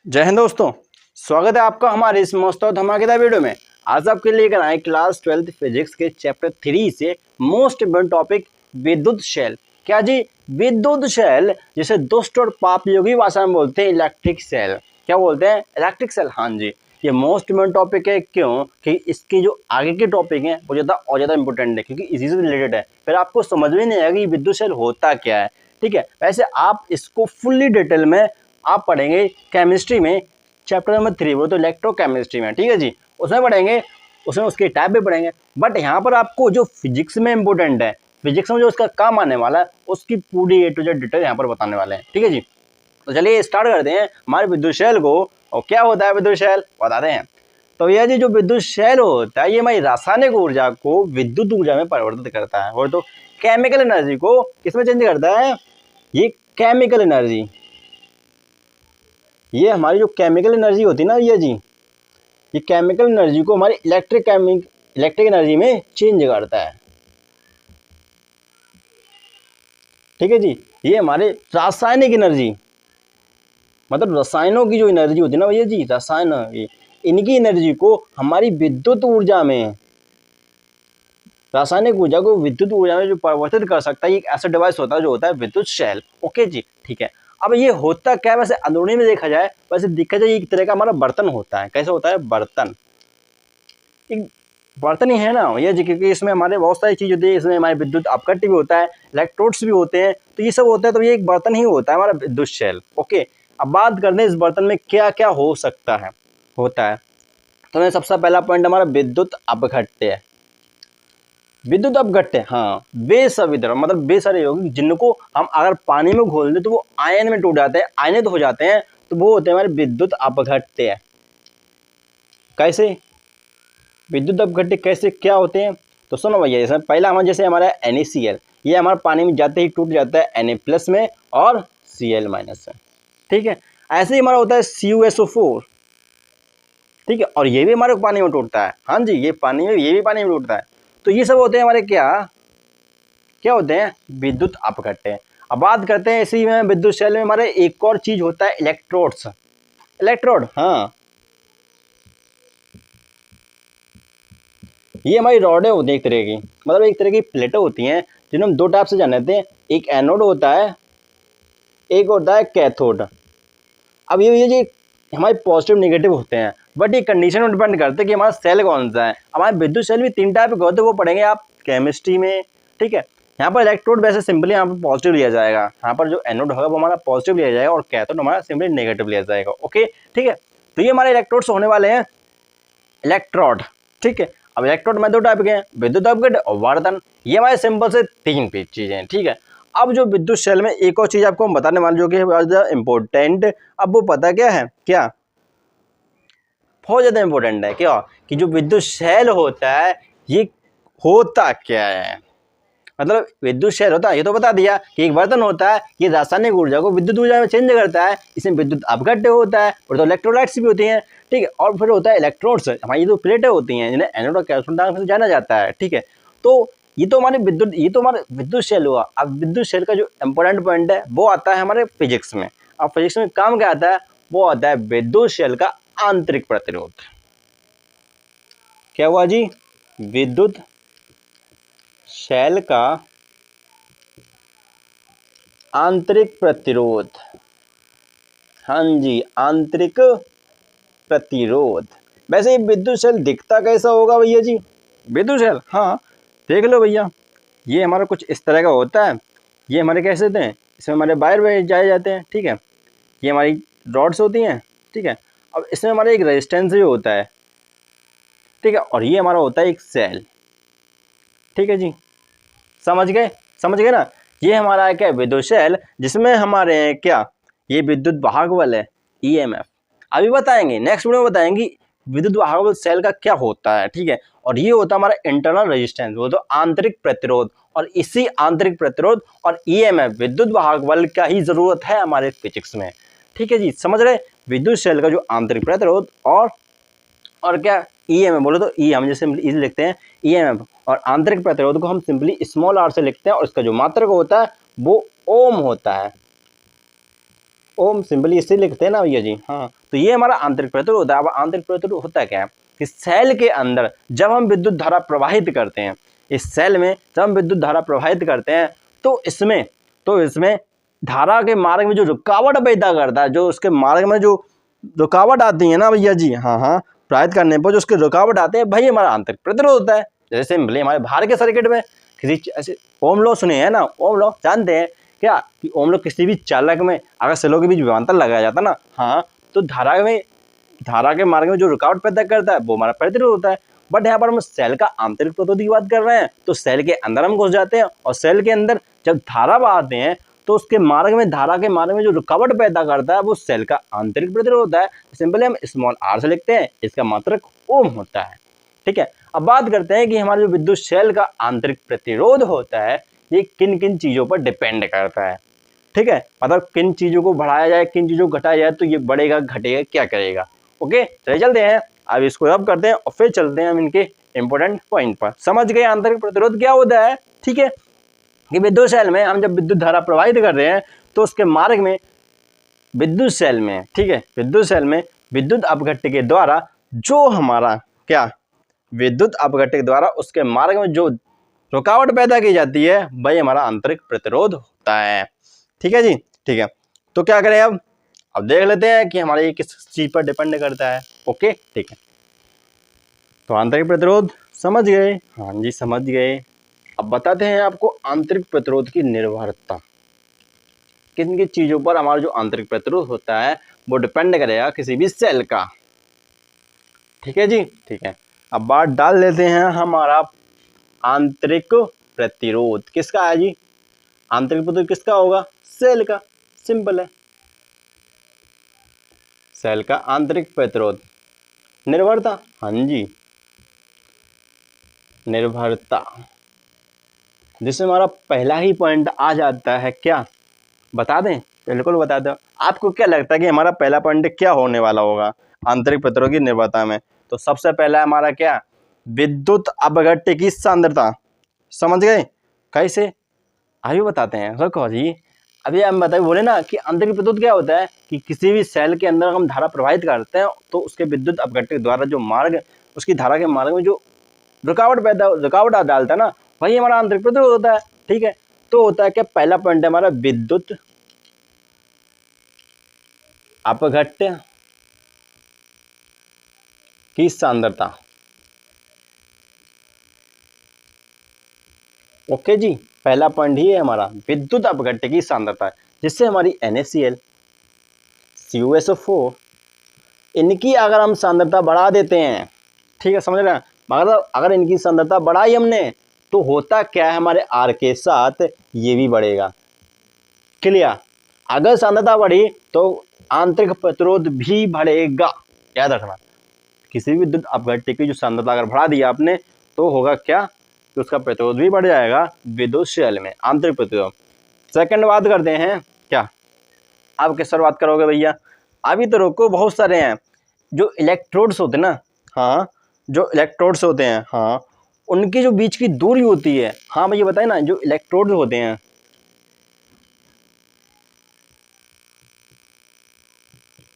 जय हिंद दोस्तों, स्वागत है आपका हमारे इस मस्त और धमाकेदार वीडियो में। आज आपके लिए लेकर आए क्लास 12th फिजिक्स के चैप्टर 3 से मोस्ट इम्पोर्टेंट टॉपिक विद्युत शेल। क्या जी? विद्युत शेल, जिसे दोस्त और पापयोगी भाषा में बोलते हैं इलेक्ट्रिक सेल। क्या बोलते हैं? Electric cell. हाँ जी, ये मोस्ट इम्पोर्टेंट टॉपिक है। क्यों? कि इसकी जो आगे के टॉपिक हैं वो ज़्यादा इंपॉर्टेंट है, क्योंकि इसी से रिलेटेड है। फिर आपको समझ में नहीं आएगा कि विद्युत शेल होता क्या है। ठीक है, वैसे आप इसको फुल्ली डिटेल में आप पढ़ेंगे केमिस्ट्री में, चैप्टर नंबर 3, वो तो इलेक्ट्रोकेमिस्ट्री में। ठीक है जी, उसमें पढ़ेंगे, उसमें उसके टाइप भी पढ़ेंगे। बट यहाँ पर आपको जो फिजिक्स में इंपॉर्टेंट है, फिजिक्स में जो उसका काम आने वाला है, उसकी पूरी A to Z डिटेल यहाँ पर बताने वाले हैं। ठीक है जी, तो चलिए स्टार्ट करते हैं हमारे विद्युत शेल को। और क्या होता है विद्युत शेल, बताते हैं। तो यह जी जो विद्युत शेल होता है, ये हमारी रासायनिक ऊर्जा को विद्युत ऊर्जा में परिवर्तित करता है, और तो केमिकल एनर्जी को किसमें चेंज करता है? ये केमिकल एनर्जी, ये हमारी जो केमिकल एनर्जी होती है ना, ये केमिकल एनर्जी को हमारी इलेक्ट्रिक एनर्जी में चेंज करता है। ठीक है जी, ये हमारे रासायनिक एनर्जी, मतलब रसायनों की जो एनर्जी होती है ना, ये जी रसायन, इनकी एनर्जी को हमारी विद्युत ऊर्जा में, रासायनिक ऊर्जा को विद्युत ऊर्जा में जो परिवर्तित कर सकता है, एक ऐसा डिवाइस होता है जो होता है विद्युत शेल। ओके जी, ठीक है। अब ये होता क्या है? वैसे अंदरूनी में देखा जाए, वैसे देखा जाए एक तरह का हमारा बर्तन होता है। कैसे होता है? बर्तन, एक बर्तन ही है ना ये जी, क्योंकि इसमें हमारे बहुत सारी चीज़ होती है। इसमें हमारे विद्युत अपघट्ट भी होता है, इलेक्ट्रोड्स भी होते हैं, तो ये सब होता है। तो ये एक बर्तन ही होता है हमारा विद्युत शेल। ओके, अब बात करते हैं इस बर्तन में क्या क्या हो सकता है, होता है। तो सबसे पहला पॉइंट हमारा विद्युत अपघट्य है। विद्युत अपघट्य, हाँ, वे सभी तरह, मतलब वे सारे यौगिक जिनको हम अगर पानी में घोल दें तो वो आयन में टूट जाते हैं, आयनित हो जाते हैं, तो वो होते हैं हमारे विद्युत अपघट्य। कैसे विद्युत अपघट्य, कैसे क्या होते हैं? तो सुनो भैया, इसमें पहला हमारा जैसे हमारा NaCl, ये हमारा पानी में जाते ही टूट जाता है Na+ में और Cl- में। ठीक है, ऐसे ही हमारा होता है CuSO4। ठीक है, और ये भी हमारे पानी में टूटता है। हाँ जी, ये भी पानी में टूटता है। तो ये सब होते हैं हमारे क्या क्या होते हैं? विद्युत अपघट्य। अब बात करते हैं इसी में विद्युत शेल में हमारे एक और चीज होता है इलेक्ट्रोड्स। इलेक्ट्रोड, हाँ, ये हमारी रॉडें होती हैं एक तरह की, मतलब एक तरह की प्लेटें होती हैं, जिन्हें हम दो टाइप से जानते हैं। एक एनोड होता है, एक होता है कैथोड। अब ये जी हमारे पॉजिटिव निगेटिव होते हैं, बट ये कंडीशन में डिपेंड करते हैं कि हमारा सेल कौन सा है। हमारे विद्युत शेल भी 3 टाइप के होते हैं, वो पढ़ेंगे आप केमिस्ट्री में। ठीक है, यहाँ पर इलेक्ट्रोड वैसे सिंपली यहाँ पर पॉजिटिव लिया जाएगा, यहाँ पर जो एनोड होगा वो हमारा पॉजिटिव लिया जाएगा, और कैथोड हमारा सिंपली नेगेटिव लिया जाएगा। ओके, ठीक है, तो ये हमारे इलेक्ट्रोड्स होने वाले हैं, इलेक्ट्रोड। ठीक है, अब इलेक्ट्रोड में 2 टाइप के हैं, विद्युत अपघट्य और वर्धन। ये हमारे सिंपल से 3 चीजें हैं। ठीक है, अब जो विद्युत शेल में एक और चीज आपको हम बताने वाले जो कि है इंपॉर्टेंट, अब वो पता क्या है? क्या बहुत ज्यादा इंपॉर्टेंट है? क्या कि जो विद्युत शेल होता है ये होता क्या है? मतलब विद्युत शेल होता है, ये तो बता दिया कि एक बर्तन होता है, ये रासायनिक ऊर्जा को विद्युत ऊर्जा में चेंज करता है, इसमें विद्युत अपघट्य होता है, और तो इलेक्ट्रोलाइट्स भी होती हैं। ठीक है, और फिर होता है इलेक्ट्रोड्स, हमारी ये जो प्लेटें होती हैं जिन्हें एनोड और कैथोड नाम से जाना जाता है। ठीक है, तो ये तो हमारे विद्युत शेल हुआ। अब विद्युत शेल का जो इंपॉर्टेंट पॉइंट है वो आता है हमारे फिजिक्स में। अब फिजिक्स में काम क्या आता है? वो आता है विद्युत शेल का आंतरिक प्रतिरोध। क्या हुआ जी? विद्युत शेल का आंतरिक प्रतिरोध। हाँ जी, आंतरिक प्रतिरोध। वैसे ये विद्युत शेल दिखता कैसा होगा भैया जी? विद्युत शेल, हाँ, देख लो भैया, ये हमारा कुछ इस तरह का होता है। ये हमारे कैसे होते हैं? इसमें हमारे वायर जाए जाते हैं। ठीक है, ये हमारी रॉड्स होती हैं। ठीक है, अब इसमें हमारा एक रेजिस्टेंस भी होता है। ठीक है, और ये हमारा होता है एक सेल। ठीक है जी, समझ गए ना? ये हमारा है क्या? विद्युत शेल, जिसमें हमारे हैं क्या? ये विद्युत वाहक बल है, EMF। अभी बताएंगे, नेक्स्ट वीडियो में बताएंगे विद्युत वाहक बल सेल का क्या होता है। ठीक है, और ये होता है हमारा इंटरनल रेजिस्टेंस, वो तो आंतरिक प्रतिरोध। और इसी आंतरिक प्रतिरोध और EMF, विद्युत वाहक बल का ही जरूरत है हमारे फिजिक्स में। ठीक है जी, समझ रहे? विद्युत शेल का जो आंतरिक प्रतिरोध और क्या EMF बोलो तो हम जैसे इजी लिखते हैं EMF, और आंतरिक प्रतिरोध को हम सिंपली स्मॉल r से लिखते हैं, और इसका जो मात्रक होता है वो ओम होता है। ओम सिंपली इससे लिखते हैं ना भैया जी। हाँ, तो ये हमारा आंतरिक प्रतिरोध होता है। अब आंतरिक प्रतिरोध होता है क्या है कि सेल के अंदर जब हम विद्युत धारा प्रवाहित करते हैं, इस सेल में जब हम विद्युत धारा प्रवाहित करते हैं तो इसमें धारा के मार्ग में जो रुकावट पैदा करता है, जो उसके मार्ग में जो रुकावट आती है ना भैया जी, हाँ, प्रवाहित करने पर जो उसके रुकावट आते हैं, भाई हमारा आंतरिक प्रतिरोध होता है। जैसे सिंपली हमारे बाहर के सर्किट में किसी ऐसे ओम लॉ सुने हैं ना, ओम लॉ जानते हैं क्या कि ओम लॉ किसी भी चालक में अगर सेलों के बीच विभवांतर लगाया जाता ना, हाँ, तो धारा के मार्ग में जो रुकावट पैदा करता है वो हमारा प्रतिरोध होता है। बट यहाँ पर हम सेल का आंतरिक प्रतिरोध की बात कर रहे हैं, तो सेल के अंदर हम घुस जाते हैं और सेल के अंदर जब धारा बहाते हैं तो उसके मार्ग में धारा के मार्ग में जो रुकावट पैदा करता है वो सेल का आंतरिक प्रतिरोध होता है। सिंपली हम स्मॉल r से लिखते हैं, इसका मात्रक ओम होता है। ठीक है, अब बात करते हैं कि हमारे जो विद्युत सेल का आंतरिक प्रतिरोध होता है ये किन किन चीजों पर डिपेंड करता है। ठीक है, मतलब किन चीजों को बढ़ाया जाए, किन चीजों को घटाया जाए तो ये बढ़ेगा घटेगा क्या करेगा। ओके, चलिए चलते हैं, अब इसको रब करते हैं और फिर चलते हैं हम इनके इंपॉर्टेंट पॉइंट पर। समझ गए आंतरिक प्रतिरोध क्या होता है। ठीक है, कि विद्युत सेल में हम जब विद्युत धारा प्रवाहित कर रहे हैं तो उसके मार्ग में विद्युत सेल में, ठीक है, विद्युत सेल में विद्युत अपघट्य के द्वारा जो हमारा क्या विद्युत अपघट्य के द्वारा उसके मार्ग में जो रुकावट पैदा की जाती है वही हमारा आंतरिक प्रतिरोध होता है। ठीक है जी, ठीक है, तो क्या करें अब देख लेते हैं कि हमारे ये किस चीज पर डिपेंड करता है। ओके, ठीक है, तो आंतरिक प्रतिरोध समझ गए। हाँ जी, समझ गए। अब बताते हैं आपको आंतरिक प्रतिरोध की निर्भरता, किन किन चीजों पर हमारा जो आंतरिक प्रतिरोध होता है वो डिपेंड करेगा किसी भी सेल का। ठीक है जी, ठीक है, अब बात डाल लेते हैं हमारा आंतरिक प्रतिरोध किसका है जी। आंतरिक प्रतिरोध किसका होगा, सेल का। सिंपल है, सेल का आंतरिक प्रतिरोध। निर्भरता, हाँ जी, निर्भरता, जिसमें हमारा पहला ही पॉइंट आ जाता है क्या, बता दें, बिल्कुल बता दो। आपको क्या लगता है कि हमारा पहला पॉइंट क्या होने वाला होगा आंतरिक प्रतिरोध की निर्भरता में। तो सबसे पहला हमारा क्या, विद्युत अपघट्य की सांद्रता। समझ गए कैसे, अभी बताते हैं। रखो जी, अभी हम बताए बोले ना कि आंतरिक प्रतिरोध क्या होता है कि किसी भी सेल के अंदर हम धारा प्रवाहित करते हैं तो उसके विद्युत अपघट्य के द्वारा जो मार्ग, उसकी धारा के मार्ग में जो रुकावट डालता है ना वही हमारा आंतरिक प्रतिरोध होता है। ठीक है, तो होता है क्या, पहला पॉइंट है हमारा विद्युत अपघट्य की सांद्रता। ओके जी, पहला पॉइंट ही है हमारा विद्युत अपघट्य की सांद्रता, जिससे हमारी NaCl, CuSO4 इनकी अगर हम सांद्रता बढ़ा देते हैं, ठीक है, समझ रहे हैं, मगर अगर इनकी सांद्रता बढ़ाई हमने तो होता क्या है, हमारे R के साथ ये भी बढ़ेगा। क्लियर, अगर सांद्रता बढ़ी तो आंतरिक प्रतिरोध भी बढ़ेगा। याद रखना, किसी भी विद्युत अपघट्य की जो सांद्रता अगर बढ़ा दिया आपने तो होगा क्या कि उसका प्रतिरोध भी बढ़ जाएगा विद्युत सेल में, आंतरिक प्रतिरोध। सेकंड बात करते हैं क्या, आप किस पर बात करोगे भैया, अभी तो रोको, बहुत सारे हैं जो इलेक्ट्रोड्स होते हैं ना, हाँ, जो इलेक्ट्रोड्स होते हैं, हाँ, उनकी जो बीच की दूरी होती है, हाँ भैया बताए ना, जो इलेक्ट्रोड्स होते हैं,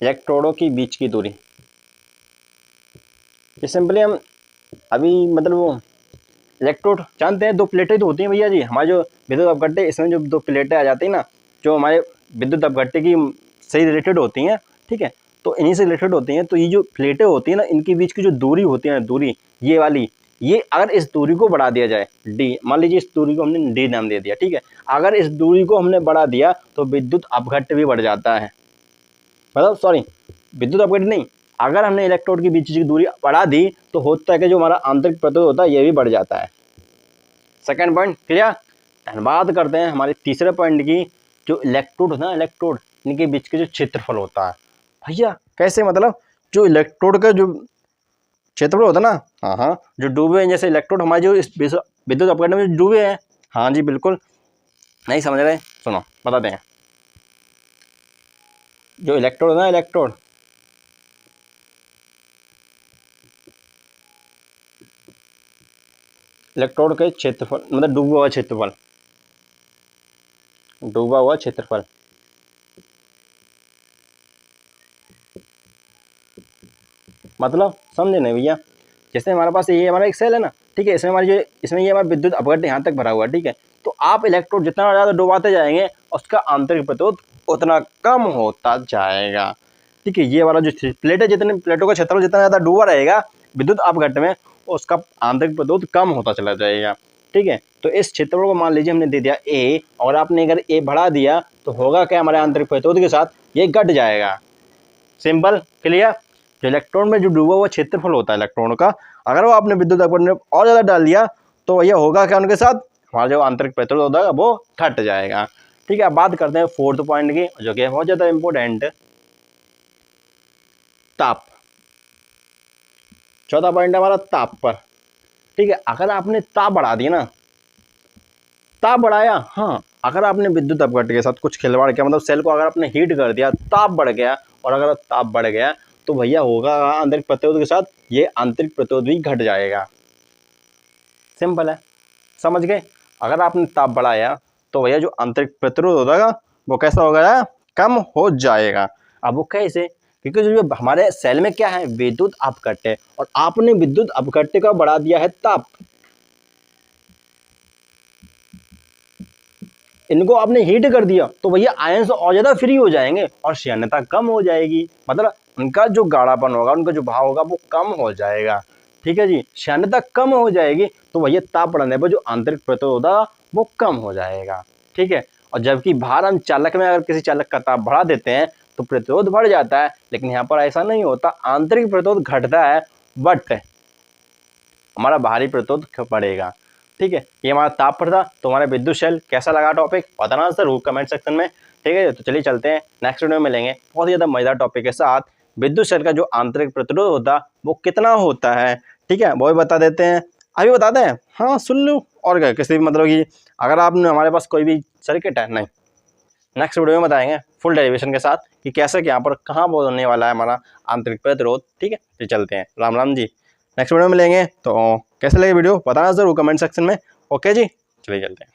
इलेक्ट्रोडों की बीच की दूरी, ये सिंपली हम अभी मतलब वो इलेक्ट्रोड जानते हैं, दो प्लेटें तो होती हैं भैया जी, हमारे जो विद्युत अपघट्य इसमें जो दो प्लेटें आ जाती हैं ना, जो हमारे विद्युत अपघट्य की सही रिलेटेड होती हैं। ठीक है, तो इन्हीं से रिलेटेड होती हैं। तो ये जो प्लेटें होती हैं ना, इनके बीच की जो दूरी होती है, दूरी ये वाली, ये अगर इस दूरी को बढ़ा दिया जाए d, मान लीजिए इस दूरी को हमने d नाम दे दिया। ठीक है, अगर इस दूरी को हमने बढ़ा दिया तो विद्युत अपघट्य भी बढ़ जाता है, मतलब सॉरी, विद्युत अपघट्य नहीं, अगर हमने इलेक्ट्रोड के बीच की दूरी बढ़ा दी तो होता है कि जो हमारा आंतरिक प्रतिरोध होता है ये भी बढ़ जाता है। Second point clear. बात करते हैं हमारे तीसरे पॉइंट की, जो इलेक्ट्रोड होता है, इलेक्ट्रोड इनके बीच के जो क्षेत्रफल होता है भैया, कैसे, मतलब जो इलेक्ट्रोड का जो क्षेत्रफल होता है ना, हाँ हाँ, जो डूबे हैं, जैसे इलेक्ट्रोड हमारे जो इस विद्युत अपघट्य में डूबे हैं, हाँ जी बिल्कुल, नहीं समझ रहे, सुनो बताते हैं। जो इलेक्ट्रोड है ना, इलेक्ट्रोड के क्षेत्रफल मतलब डूबा हुआ क्षेत्रफल, मतलब समझे नहीं भैया, जैसे हमारे पास ये हमारा एक सेल है ना, ठीक है, इसमें ये हमारा विद्युत अपघट्य यहाँ तक भरा हुआ है, ठीक है। तो आप इलेक्ट्रोड जितना ज़्यादा डुबाते जाएंगे उसका आंतरिक प्रतिरोध उतना कम होता जाएगा, ठीक है। ये वाला जो प्लेट है, जितने प्लेटों का क्षेत्रफल जितना ज़्यादा डूबा रहेगा विद्युत अपघट्य में, उसका आंतरिक प्रतिरोध कम होता चला जाएगा, ठीक है। तो इस क्षेत्रफल को मान लीजिए हमने दे दिया ए, और आपने अगर ए बढ़ा दिया तो होगा क्या, हमारे आंतरिक प्रतिरोध के साथ ये घट जाएगा। Simple, clear. जो इलेक्ट्रॉन में जो डूबा हुआ क्षेत्रफल होता है इलेक्ट्रॉन का, अगर वो आपने विद्युत अपघट्य में और ज़्यादा डाल दिया तो भैया होगा क्या, उनके साथ हमारा जो आंतरिक प्रतिरोध होता है वो घट जाएगा, ठीक है। अब बात करते हैं फोर्थ पॉइंट की, जो कि बहुत ज़्यादा इंपॉर्टेंट, ताप। चौथा पॉइंट है हमारा ताप पर, ठीक है। अगर आपने ताप बढ़ा दिया ना, ताप बढ़ाया, हाँ, अगर आपने विद्युत अपघट्य के साथ कुछ खिलवाड़ किया, मतलब सेल को अगर आपने हीट कर दिया, ताप बढ़ गया, और अगर ताप बढ़ गया तो भैया होगा आंतरिक प्रतिरोध के साथ ये आंतरिक प्रतिरोध भी घट जाएगा। सिंपल है, समझ गए। अगर आपने ताप बढ़ाया तो भैया जो आंतरिक प्रतिरोध होगा वो कैसा होगा, कम हो जाएगा। अब वो कैसे, क्योंकि जो हमारे सेल में क्या है, विद्युत अपघट्य, और आपने विद्युत अपघट्य का बढ़ा दिया है ताप, इनको आपने हीट कर दिया तो भैया आयंस और ज़्यादा फ्री हो जाएंगे और श्यानता कम हो जाएगी, मतलब उनका जो गाढ़ापन होगा, उनका जो भाव होगा वो कम हो जाएगा, ठीक है जी। श्यानता कम हो जाएगी तो भैया ताप बढ़ने पर जो आंतरिक प्रतिरोध होगा वो कम हो जाएगा, ठीक है। और जबकि बाहर हम चालक में अगर किसी चालक का ताप बढ़ा देते हैं तो प्रतिरोध बढ़ जाता है, लेकिन यहाँ पर ऐसा नहीं होता, आंतरिक प्रतिरोध घटता है बट हमारा बाहरी प्रतिरोध बढ़ेगा, ठीक है। ये हमारा ताप पर था। तो हमारा विद्युत शेल कैसा लगा टॉपिक बताना जरूर कमेंट सेक्शन में, ठीक है। तो चलिए चलते हैं, नेक्स्ट वीडियो में मिलेंगे बहुत ही ज़्यादा मजेदार टॉपिक के साथ। विद्युत शेल का जो आंतरिक प्रतिरोध होता है वो कितना होता है, ठीक है, वो भी बता देते हैं। अभी बताते हैं, हाँ सुन लो, और क्या, किसी भी मतलब कि अगर आपने हमारे पास कोई भी सर्किट है, नहीं, नेक्स्ट वीडियो में बताएंगे फुल डेरिवेशन के साथ कि कैसे यहाँ पर कहाँ बोलने वाला है हमारा आंतरिक प्रतिरोध, ठीक है। तो चलते हैं, राम राम जी, नेक्स्ट वीडियो में मिलेंगे। तो कैसे लगे वीडियो बताना जरूर कमेंट सेक्शन में, ओके जी, चलिए चलते हैं।